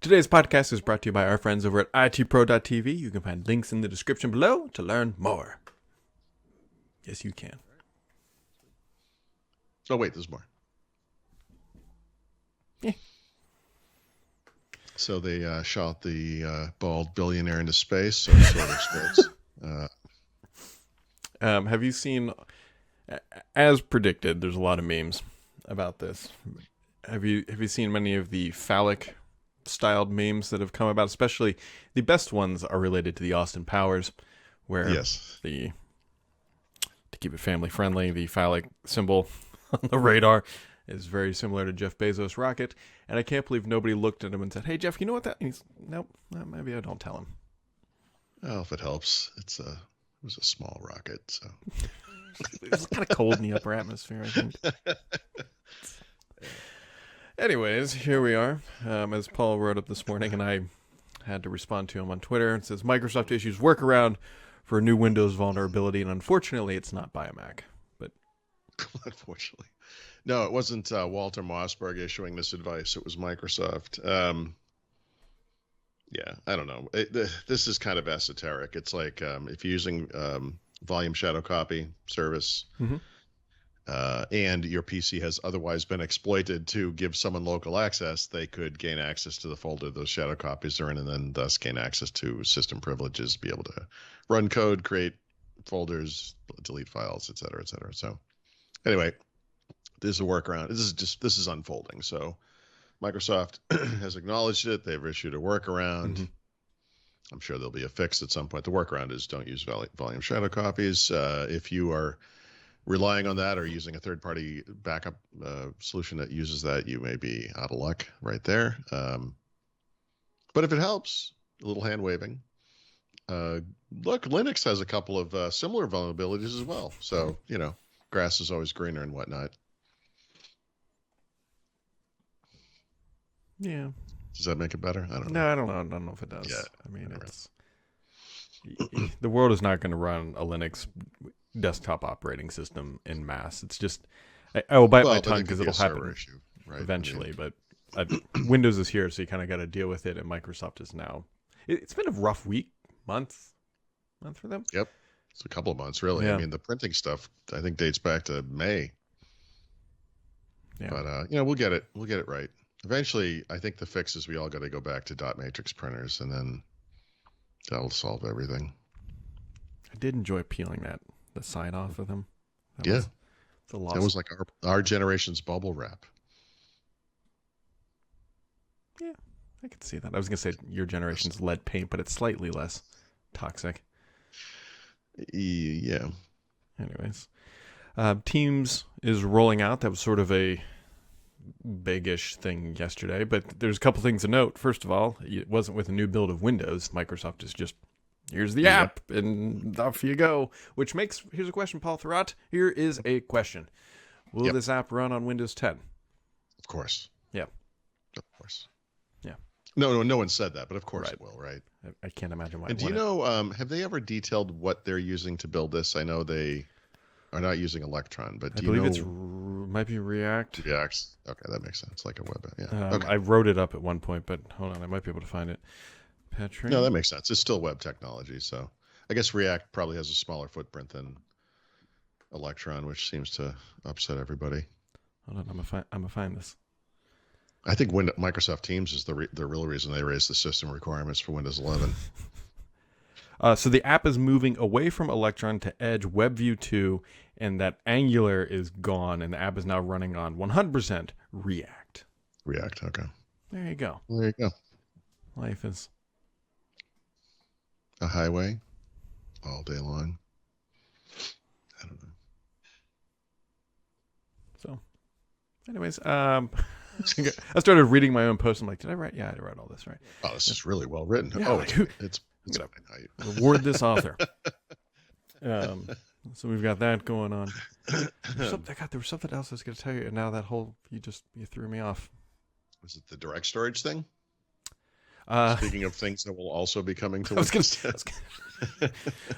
Today's podcast is brought to you by our friends over at itpro.tv. You can find links in the description below to learn more. Yes, you can. Oh, wait, there's more. Yeah. So they shot the bald billionaire into space, so it sort of spreads. Have you seen, as predicted, there's a lot of memes about this. Have you seen many of the phallic styled memes that have come about? Especially the best ones are related to the Austin Powers, where Yes. to keep it family friendly, the phallic symbol on the radar is very similar to Jeff Bezos' rocket. And I can't believe nobody looked at him and said, "Hey Jeff, you know what that?" And he's, "Nope, maybe I don't tell him." Well, if it helps, it was a small rocket, so It was kind of cold in the upper atmosphere, I think. Anyways, here we are. As Paul wrote up this morning, and I had to respond to him on Twitter. It says, Microsoft issues workaround for a new Windows vulnerability, and unfortunately, it's not Biomac. But unfortunately. No, it wasn't Walter Mossberg issuing this advice. It was Microsoft. Yeah, I don't know. This is kind of esoteric. It's like if you're using volume shadow copy service and your PC has otherwise been exploited to give someone local access, they could gain access to the folder those shadow copies are in and then thus gain access to system privileges, be able to run code, create folders, delete files, et cetera, et cetera. So anyway, this is a workaround. This is unfolding. So Microsoft has acknowledged it. They've issued a workaround. I'm sure there'll be a fix at some point. The workaround is don't use volume shadow copies. If you are relying on that or using a third-party backup solution that uses that, you may be out of luck right there. But if it helps, a little hand-waving. Look, Linux has a couple of similar vulnerabilities as well. So, grass is always greener and whatnot. yeah. Does that make it better? I don't know. No, I don't know. I don't know if it does. Yeah, I mean, whatever. the world is not going to run a Linux desktop operating system en masse. It's just, I will bite my tongue because it'll happen issue, right? eventually. But Windows is here, so you kind of got to deal with it. And Microsoft is now. It's been a rough month for them. Yep, it's a couple of months really. Yeah. I mean, the printing stuff I think dates back to May. Yeah. But we'll get it. We'll get it right. Eventually, I think the fix is we all got to go back to dot matrix printers, and then that'll solve everything. I did enjoy peeling the side off of them. It's a loss. That was like our generation's bubble wrap. Yeah, I could see that. I was going to say your generation's lead paint, but it's slightly less toxic. Yeah. Anyways, Teams is rolling out. That was sort of a big-ish thing yesterday, but there's a couple things to note. First of all, it wasn't with a new build of Windows. Microsoft is just, here's the app, and off you go. Which makes, here's a question, Paul Thurrott. Here is a question. Will this app run on Windows 10? Of course. Yeah. Of course. Yeah. No one said that, but of course it will, right? I can't imagine why. And do you know, have they ever detailed what they're using to build this? I know they are not using Electron, but do you know? I believe it might be React. React. Okay, that makes sense. Like a web. Yeah. Okay. I wrote it up at one point, but hold on, I might be able to find it. Petri? No, that makes sense. It's still web technology, so I guess React probably has a smaller footprint than Electron, which seems to upset everybody. Hold on, I'm gonna find this. I think Microsoft Teams is the real reason they raised the system requirements for Windows 11. So the app is moving away from Electron to Edge WebView 2, and that Angular is gone, and the app is now running on 100% React. React, okay. There you go. Well, there you go. Life is a highway all day long. I don't know. So, anyways, I started reading my own post. I'm like, did I write? Yeah, I wrote all this right. Oh, this is really well written. Yeah, it's reward this author. So we've got that going on. There was something else I was going to tell you, and now that you threw me off. Was it the direct storage thing? Speaking of things that will also be coming to Windows 10.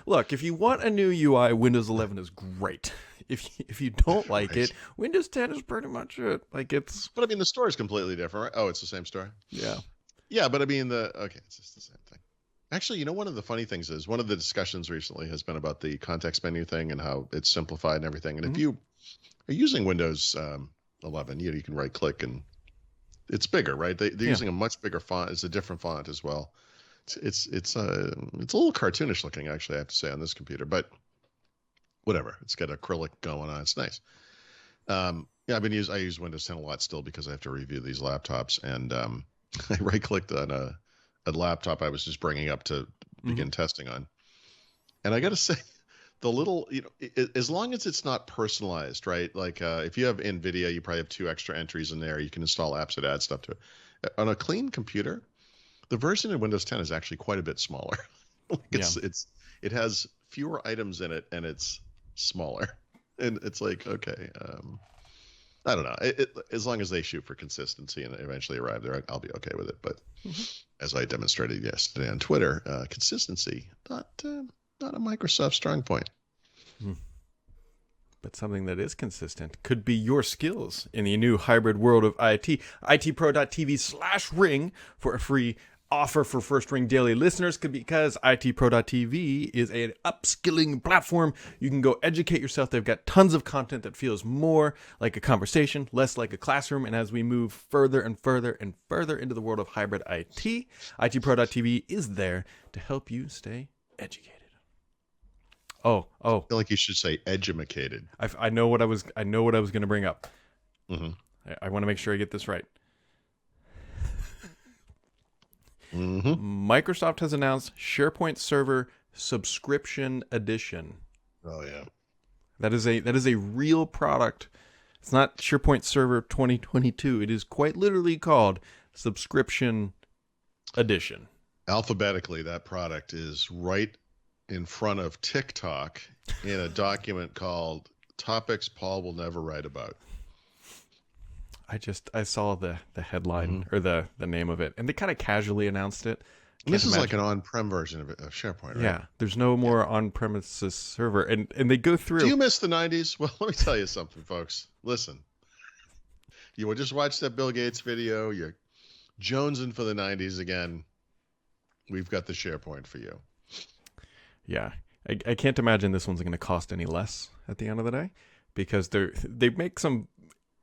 Look, if you want a new UI, Windows 11 is great. If you don't like it, Windows 10 is pretty much it. But I mean, the store is completely different, right? Oh, it's the same store. Yeah. Yeah, but I mean it's just the same thing. Actually, one of the funny things is one of the discussions recently has been about the context menu thing and how it's simplified and everything. And if you are using Windows 11, you can right click and it's bigger, right? They're using a much bigger font. It's a different font as well. It's a little cartoonish looking, actually, I have to say, on this computer, but whatever. It's got acrylic going on. It's nice. Yeah, I use Windows 10 a lot still because I have to review these laptops, and I right clicked on a laptop I was just bringing up to begin testing on, and I got to say, the little, as long as it's not personalized, right? Like if you have NVIDIA, you probably have 2 extra entries in there. You can install apps that add stuff to it. On a clean computer, the version in Windows 10 is actually quite a bit smaller. It has fewer items in it, and it's smaller. And it's like, okay, I don't know. As long as they shoot for consistency and eventually arrive there, I'll be okay with it. But as I demonstrated yesterday on Twitter, consistency, not a Microsoft strong point. But something that is consistent could be your skills in the new hybrid world of IT. itpro.tv/ring for a free offer for First Ring Daily listeners, because itpro.tv is an upskilling platform. You can go educate yourself. They've got tons of content that feels more like a conversation, less like a classroom. And as we move further and further and further into the world of hybrid IT, itpro.tv is there to help you stay educated. Oh! I feel like you should say edumacated. I know what I was going to bring up. Mm-hmm. I want to make sure I get this right. Mm-hmm. Microsoft has announced SharePoint Server Subscription Edition. Oh yeah, that is a real product. It's not SharePoint Server 2022. It is quite literally called Subscription Edition. Alphabetically, that product is right in front of TikTok in a document called Topics Paul Will Never Write About. I saw the headline or the name of it, and they kind of casually announced it. This is like an on-prem version of SharePoint, right? Yeah, there's no more on-premises server, and they go through. Do you miss the 90s? Well, let me tell you something, folks. Listen, you will just watch that Bill Gates video. You're jonesing for the 90s again. We've got the SharePoint for you. Yeah, I can't imagine this one's going to cost any less at the end of the day, because they make some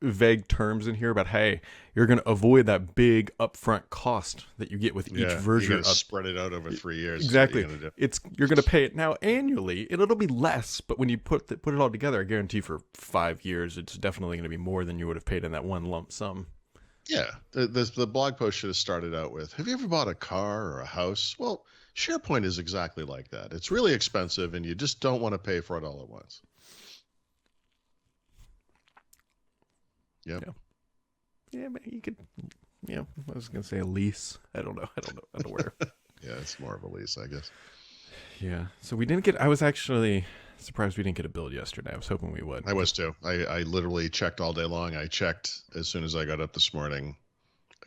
vague terms in here about, hey, you're going to avoid that big upfront cost that you get with each version. You're going to spread it out over 3 years. Exactly. You're going to pay it now annually. It'll be less, but when you put it all together, I guarantee for 5 years, it's definitely going to be more than you would have paid in that one lump sum. Yeah. The blog post should have started out with, have you ever bought a car or a house? Well, SharePoint is exactly like that. It's really expensive, and you just don't want to pay for it all at once. Yep. Yeah, but you could. Yeah, I was gonna say a lease. I don't know where. Yeah, it's more of a lease, I guess. Yeah. So we didn't get. I was actually surprised we didn't get a build yesterday. I was hoping we would. I was too. I literally checked all day long. I checked as soon as I got up this morning.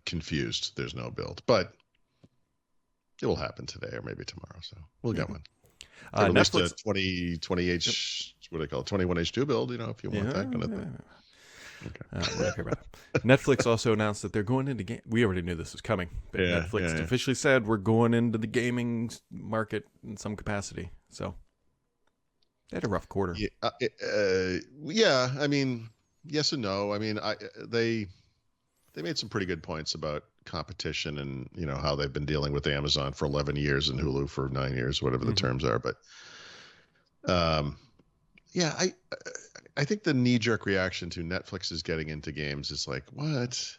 Confused. There's no build, but it will happen today or maybe tomorrow. So we'll get one. Netflix 20H. What do they call it? 21H2 build. If you want that kind of thing. Okay. Netflix also announced that they're going into game. We already knew this was coming, but Netflix officially said we're going into the gaming market in some capacity. So they had a rough quarter. Yeah, I mean, yes and no. I mean, they made some pretty good points about competition and how they've been dealing with Amazon for 11 years and Hulu for 9 years, whatever the terms are. But I think the knee-jerk reaction to Netflix is getting into games is like, what?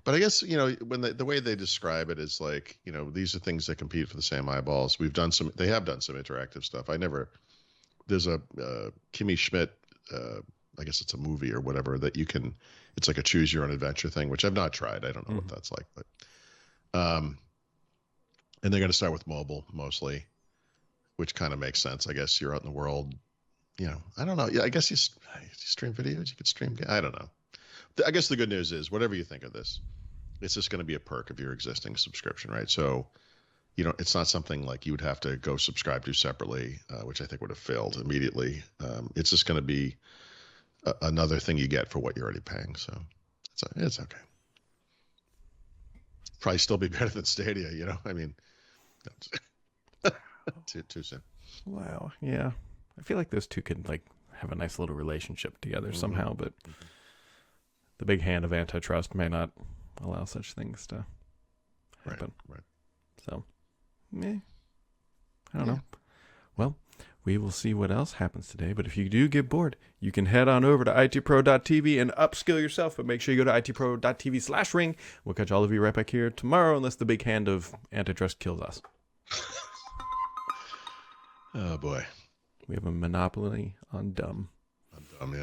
But I guess, when the way they describe it is like, these are things that compete for the same eyeballs. They have done some interactive stuff. There's a Kimmy Schmidt, I guess it's a movie or whatever that it's like a choose your own adventure thing, which I've not tried. I don't know what that's like, but, and they're going to start with mobile mostly, which kind of makes sense. I guess you're out in the world. I don't know. Yeah, I guess you stream videos. You could stream. I don't know. I guess the good news is, whatever you think of this, it's just going to be a perk of your existing subscription, right? So, it's not something like you would have to go subscribe to separately, which I think would have failed immediately. It's just going to be another thing you get for what you're already paying. So it's okay. probably still be better than Stadia. You know, I mean, too soon. Wow. Yeah. I feel like those two could like have a nice little relationship together somehow, but the big hand of antitrust may not allow such things to happen. Right. So, I don't know. Well, we will see what else happens today. But if you do get bored, you can head on over to itpro.tv and upskill yourself. But make sure you go to itpro.tv/ring. We'll catch all of you right back here tomorrow, unless the big hand of antitrust kills us. Oh, boy. We have a monopoly on dumb.